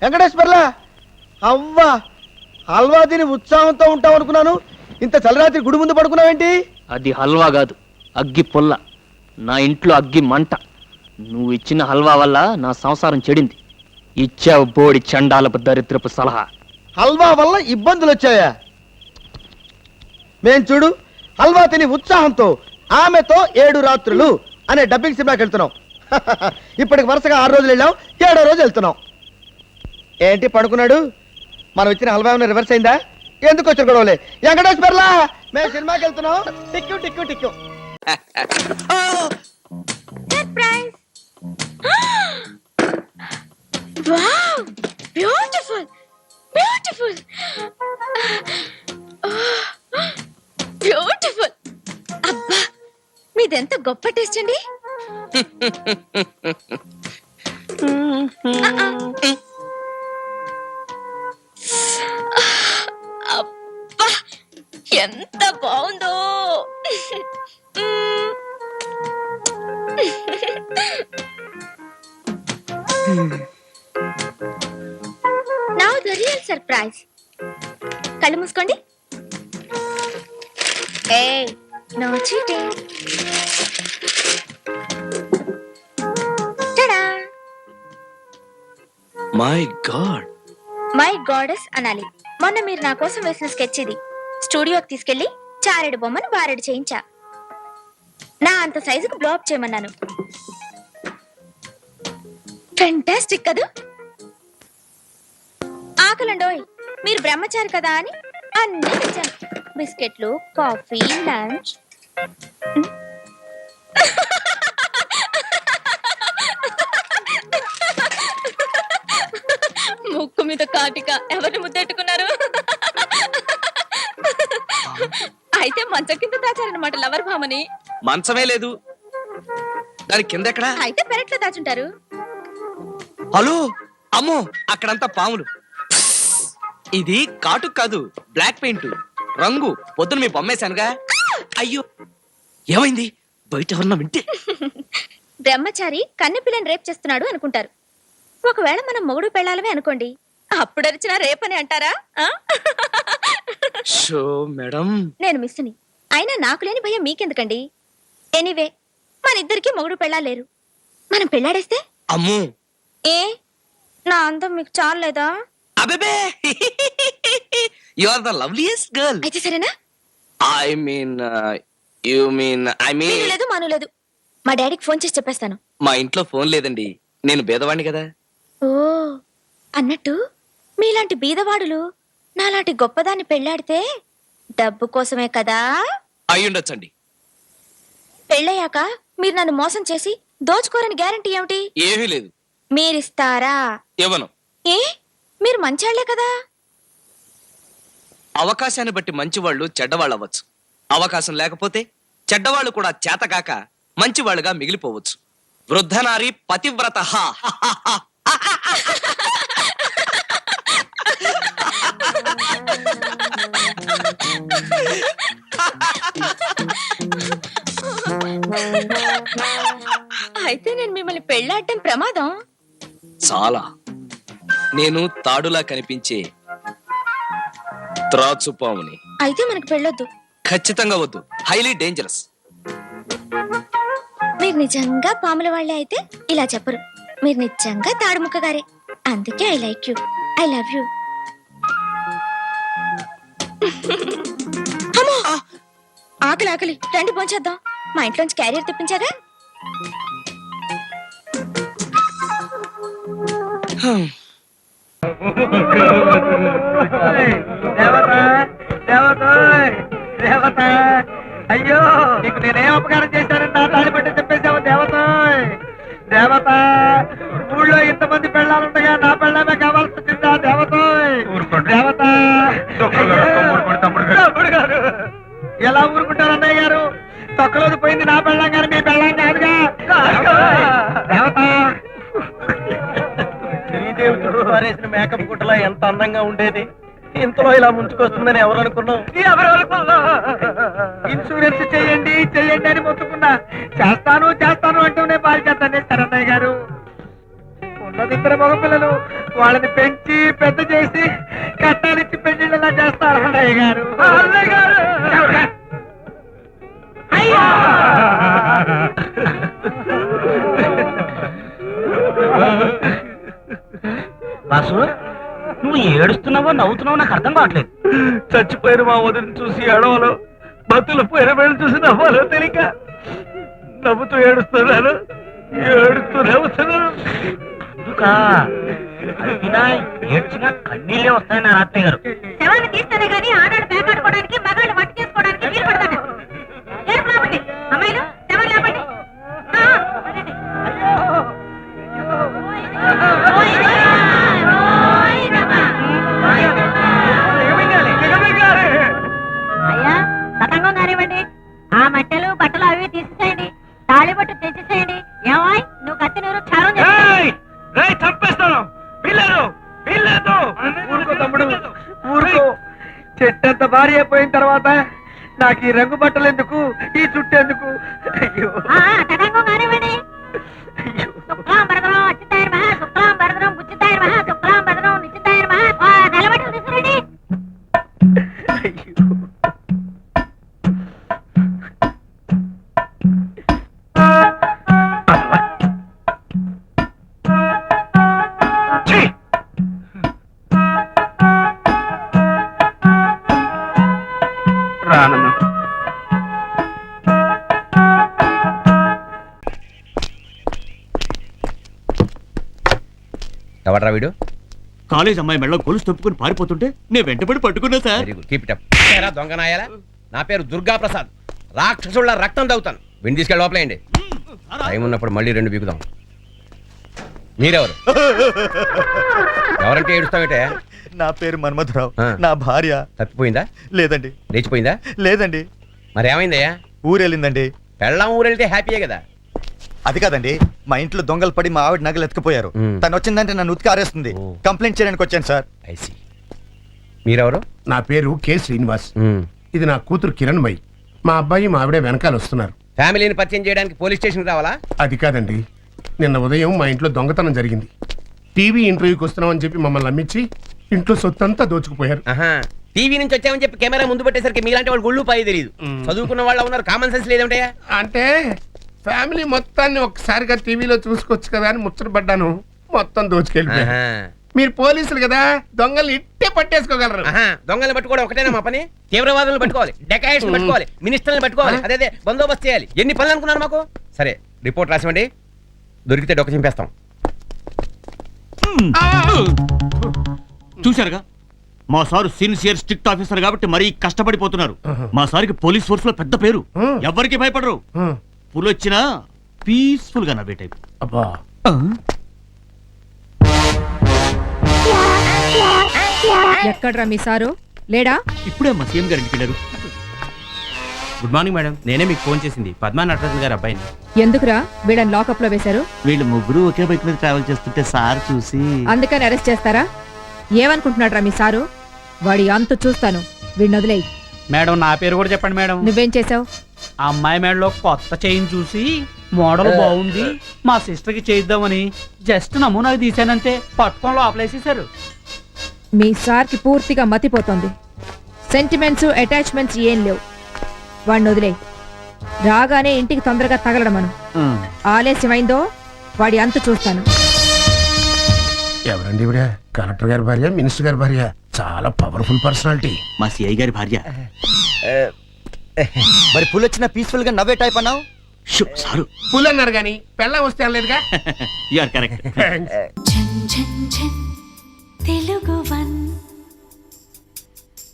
వెంకటేశ్వర్లా అవ్వా హల్వా తిని ఉత్సాహంతో ఉంటావు అనుకున్నాను. ఇంత చలరాత్రి గుడి ముందు పడుకున్నావేంటి? అది హల్వా కాదు, అగ్గి పొల్ల. నా ఇంట్లో అగ్గి మంట. నువ్వు ఇచ్చిన హల్వా వల్ల నా సంసారం చెడింది. ఇచ్చావు బోడి చండాలపు దరిద్రపు సలహా. హల్వా వల్ల ఇబ్బందులు వచ్చాయా? మేం చూడు హల్వా తిని ఉత్సాహంతో ఆమెతో 7 రాత్రులు అనే డబ్బింగ్ సినిమాకి వెళ్తున్నాం. ఇప్పటికి వరుసగా 6 రోజులు వెళ్ళాం, 7వ రోజు వెళ్తున్నాం. ఏంటి పడుకున్నాడు? మనం ఇచ్చిన హల్వా ఏమైనా రివర్స్ అయిందా? ఎందుకు వచ్చారు గొడవలే? వెంకటేశ్వర్లా మేము సినిమాకి వెళ్తున్నాం. టిక్కు టిక్కు టిక్కు. Surprise! Wow! Beautiful beautiful beautiful. అబ్బా, మీదెంత గొప్ప టేస్ట్ అండి. అబ్బా, ఎంత బాగుందో. Now the real surprise. కళ్ళు మూసుకోండి. Hey, no cheating. Ta-da! My God, my goddess అనాలి. మొన్న మీరు నా కోసం వేసిన స్కెచ్ ఇది. స్టూడియోకి తీసుకెళ్లి చారెడు బొమ్మను బారెడు చేయించా. నా అంత సైజుకు బ్లాక్ చేయమన్నాను. ఫెంటాస్టిక్ కదా? ఆకలండోయ్, మీరు బ్రహ్మచారి కదా అని అన్నీ తెచ్చాను. బిస్కెట్లు, కాఫీ, లంచ్. ముక్కు మీద కాటిక ఎవరిని ముద్దెట్టుకున్నారు? అయితే మంచం కింద దాచారనమాట లవర్ భామని. మంచమే లేదు, దాని కింద ఎక్కడా? అయితే పెరట్లో దాచుంటారు. హలో అమ్మో, అక్కడంతా పాములు. ఇది కాటుకు కాదు, బ్లాక్ పెయింట్ రంగు. పొద్దున మీ బొమ్మేశానుగా. అయ్యో, ఏమైంది? బయట ఎవరన్నా వింటే? బ్రహ్మచారి కన్నెపిల్లని రేప్ చేస్తున్నాడు అనుకుంటారు. ఒకవేళ మనం మొగుడు పెళ్ళాలమే అనుకోండి, అప్పుడు అరిచినా రేపని అంటారా? షో మేడం, నేను మిస్సుని. అయినా నాకు లేని భయం మీకెందుకండి? ఎనీవే, మన ఇద్దరికి మొగుడు పెళ్ళాలేరు. మనం పెళ్ళాడేస్తే? అమ్మో, ఏ నా అందం మీకు చాలేదా? అబేబే, you are the loveliest girl. అయితే సరేనా? ఐ మీన్ యు మీన్ మీరు లేదు మాను లేదు. మా డాడీకి ఫోన్ చేసి చెప్పేస్తాను. మా ఇంట్లో ఫోన్ లేదండి, నేను బేదవాణ్ణి కదా. ఓ, అన్నట్టు మీలాంటి బీదవాడులు నాలాంటి గొప్పదాన్ని పెళ్ళాడితే డబ్బు కోసమే కదా? అయ్యుండొచ్చండి. పెళ్ళయ్యాక మీరు నన్ను మోసం చేసి దోచుకోరని గ్యారంటీ ఏమిటి? ఏమీ లేదు. మీరిస్తారా? ఇవ్వను. ఏ, మీరు మంచాళ్లే కదా. అవకాశాన్ని బట్టి మంచివాళ్ళు చెడ్డవాళ్ళు అవ్వచ్చు. అవకాశం లేకపోతే చెడ్డవాళ్ళు కూడా చేతకాక మంచివాళ్ళుగా మిగిలిపోవచ్చు. వృద్ధనారి పతివ్రత. అయితే నేను మిమ్మల్ని పెళ్ళాడటం ప్రమాదం. చాలా. నేను తాడులా కనిపించే త్రాచుపాముని. అయితే మనకు పెళ్ళొద్దు. ఖచ్చితంగా వద్దు, హైలీ డేంజరస్. మీరు నిజంగా పాముల వాళ్ళే అయితే ఇలా చెప్పరు. మీరు నిజంగా తాడుముక్క గారే. అందుకే I like you, I love you. ఆకలి ఆకలి, రండి పోంచేద్దాం. మా ఇంట్లోంచి క్యారియర్ తెప్పించారా? అయ్యో, నీకు నేనేం అపకారం చేశానని నా తాళి పట్టి చెప్పేసావు దేవత. దేవత, ఊళ్ళో ఇంతమంది పెళ్ళాలుండగా నా పెళ్ళామే కావాల్సి వచ్చిందా దేవత? దేవత, తమ్ముడు గారు ఎలా ఊరుకుంటారు అన్నయ్య గారు? తొక్కలోది పోయింది నా పెళ్ళాం గారు, మీ పెళ్ళాం కాదుగా. దేవత, శ్రీదేవి పారేసిన మేకప్ గుట్టలో ఎంత అందంగా ఉండేది. ఇంతలో ఇలా ముంచుకొస్తుందని ఎవరు అనుకున్నావు? ఇన్సూరెన్స్ చేయండి చెయ్యండి అని మొత్తుకున్నా. చేస్తాను చేస్తాను అంటూనే పారిచేస్తానే శరణయ్య గారు. వాళ్ళిద్దరు మగ పిల్లలు, వాళ్ళని పెంచి పెద్ద చేసి కట్టాలిచ్చి పెళ్లిళ్ళలా చేస్తారు అన్నయ్య గారు. అన్నయ్య గారు అయ్యో! బాసు, నువ్వు ఏడుస్తున్నావో నవ్వుతున్నావో నాకు అర్థం కావట్లేదు. చచ్చిపోయిన మా వదిని చూసి ఏడవలో, బతులు పోయిన వేళ చూసి నవ్వాలో తెలియక నవ్వుతూ ఏడుస్తున్నాను, ఏడుస్తూ నవ్వుతున్నాను. అందుకా అడిగినా ఏడ్చినా కన్నీళ్ళే వస్తాయని నా అత్తయ్య గారు. శవాన్ని తీస్తేనే గానీ ఆడాడు పేకాడుకోవడానికి మగాళ్ళు వంట చేసుకోవడానికి వీలు పడతాడు. ఏడుపు లేపండి అమ్మాయిలు, శవాన్ని లేపండి. ఆ, పడండి. అయ్యా తతంగం కానివ్వండి, ఆ మట్టెలు బట్టలు అవి తీసేసేయండి, తాళిబట్టు తెచ్చేసేయండి. ఏమాయ్ నువ్వు కత్తి నూరు క్షారం చంపేస్తాను. వీళ్ళను వీళ్ళను ఊరుకో తమ్ముడు, ఊరుకో. చెట్టంత భారీ అయిపోయిన తర్వాత నాకు ఈ రంగు బట్టలు ఎందుకు, ఈ చుట్టూ ఎందుకు? అయ్యో తతంగం కానివ్వండి. శుక్లాం భరతరం అచ్యుతాయ నమః, శుక్లాం భరతరం ఉచితాయ నమః, శుక్లాం భరతరం నిశ్చితాయ నమః. తెల్లబట్టలు తీసుకురండి. రానమ్మా. ఎవడ్రా వీడు? కాలేజ్ అమ్మాయి మెడలో గొలుసు తప్పుకుని పారిపోతుంటే నేను వెంటబడి పట్టుకున్నా sir. Very good, keep it up. దొంగ నాయాలా, నా పేరు దుర్గా ప్రసాద్, రాక్షసుళ్ళ రక్తం తాగుతాను. విని తీసుకెళ్ళి లోపలేయండి. టైం ఉన్నప్పుడు మళ్ళీ 2 బీకుదాం. మీరెవరు? ఎవరంటే ఏడుస్తావేటే? నా పేరు మన్మధరావు. ఆ. నా భార్య తప్పిపోయిందా? లేదండి. లేచిపోయిందా? లేదండి. మరి ఏమైందయ్యా? ఊరెళ్ళిందండి. పెళ్ళాం ఊరెళ్తే హ్యాపీయే కదా. అది కాదండి, మా ఇంట్లో దొంగలు పడి మా ఆవిడ నగలు ఎత్తుకుపోయారు. మ్. తను వచ్చిందంటే నన్ను ఉతికి ఆరేస్తుంది. ఓ. కంప్లైంట్ చేయడానికి వచ్చాను సార్. ఐసి. మీరెవరు? నా పేరు కె శ్రీనివాస్. మ్. ఇది నా కూతురు కిరణ్మయి. మా అబ్బాయి మా ఆవిడే వెనకాల వస్తున్నారు. ఫ్యామిలీని పరిచయం చేయడానికి పోలీస్ స్టేషన్ రావాలా? అది కాదండి, నిన్న ఉదయం మా ఇంట్లో దొంగతనం జరిగింది. టీవీ ఇంటర్వ్యూకి వస్తున్నామని చెప్పి మమ్మల్ని నమ్మించి ఇంట్లో సొత్తంతా దోచుకుపోయారు. ఆహా, టీవీ నుంచి వచ్చామని చెప్పి కెమెరా ముందు పెట్టేసరికి మీలాంటి వాళ్ళు గుళ్ళు పాయి తెలియదు. చదువుకున్న వాళ్ళు ఉన్నారు, కామన్ సెన్స్ లేదంటయ్యా. అంటే ఫ్యామిలీ మొత్తాన్ని ఒక్కసారిగా టీవీలో చూసుకోవచ్చు కదా అని ముచ్చటపడ్డాను. మొత్తం దోచుకెళ్ళిపోయారు. ఆహా. మీరు పోలీసులు కదా, దొంగల్ని ఇట్టే పట్టేసుకోగలరు. ఆహా, దొంగల్ని పట్టుకోవడం ఒకటేనా మా పని? తీవ్రవాదులను పట్టుకోవాలి, డెకాయిట్స్ పట్టుకోవాలి, మినిస్టర్ని పట్టుకోవాలి, అదే బందోబస్తు చేయాలి. ఎన్ని పనులు అనుకున్నారు మాకు? సరే, రిపోర్ట్ రాసివ్వండి. దొరికితే డొక్క చింపేస్తాం. చూశారుగా, మా సారు సిన్సియర్ స్ట్రిక్ట్ ఆఫీసర్ కాబట్టి మరీ కష్టపడిపోతున్నారు. మా సార్కి పోలీస్ ఫోర్స్ లో పెద్ద పేరు, ఎవరికి భయపడరు. పులొచ్చినా పీస్ఫుల్ గా నవ్వే టైప్. అబ్బా, ఎక్కడ్రా మీ సారు లేడా? ఇప్పుడే మా సీఎం గారు ఇంటికి వెళ్ళారు. గుడ్ మార్నింగ్ మేడం, నేనే మీకు ఫోన్ చేసింది పద్మా నటరాజన్ గారి అబ్బాయిని. ఎందుకురా వీళ్ళని లాకప్ లో వేశారు? వీళ్ళు ముగ్గురు ఒకే బైక్ మీద ట్రావెల్ చేస్తుంటే సార్ చూసి అందుకని అరెస్ట్ చేస్తారా? ఏమనుకుంటున్నాడ్రా మీ సారు? వాడి అంత చూస్తాను, వీడిని వదిలేయి. మేడం నా పేరు కూడా చెప్పండి మేడం. నువ్వేం చేసావు? ఆ అమ్మాయి మేడలో కొత్త చైన్ చూసి మోడల్ బాగుంది, మా సిస్టర్ కి చేయిద్దామని జస్ట్ నమూనాకి తీసానంతే, పట్టుకొని లోపలేసేసారు. మీ సార్కి పూర్తిగా మతిపోతుంది. సెంటిమెంట్స్ అటాచ్మెంట్స్ ఏం లేవు. వాడిని వదిలేయి. రాగానే ఇంటికి తొందరగా తగలడం మనం. ఆలస్యమైందో వాడి అంత చూస్తాను. ఎవరండి ఇవిడ? కలెక్టర్ గారి భార్య, మినిస్టర్ గారి భార్య, చాలా పవర్ఫుల్ పర్సనాలిటీ. మా సిఐ గారి భార్య. మరి పుల్ వచ్చిన పీస్ఫుల్ గా నవ్వే టైప్ అన్నావు. సారు పుల్ అన్నారు కానీ పెళ్ళం వస్తే అనలేదుగా. You are correct. Telugu one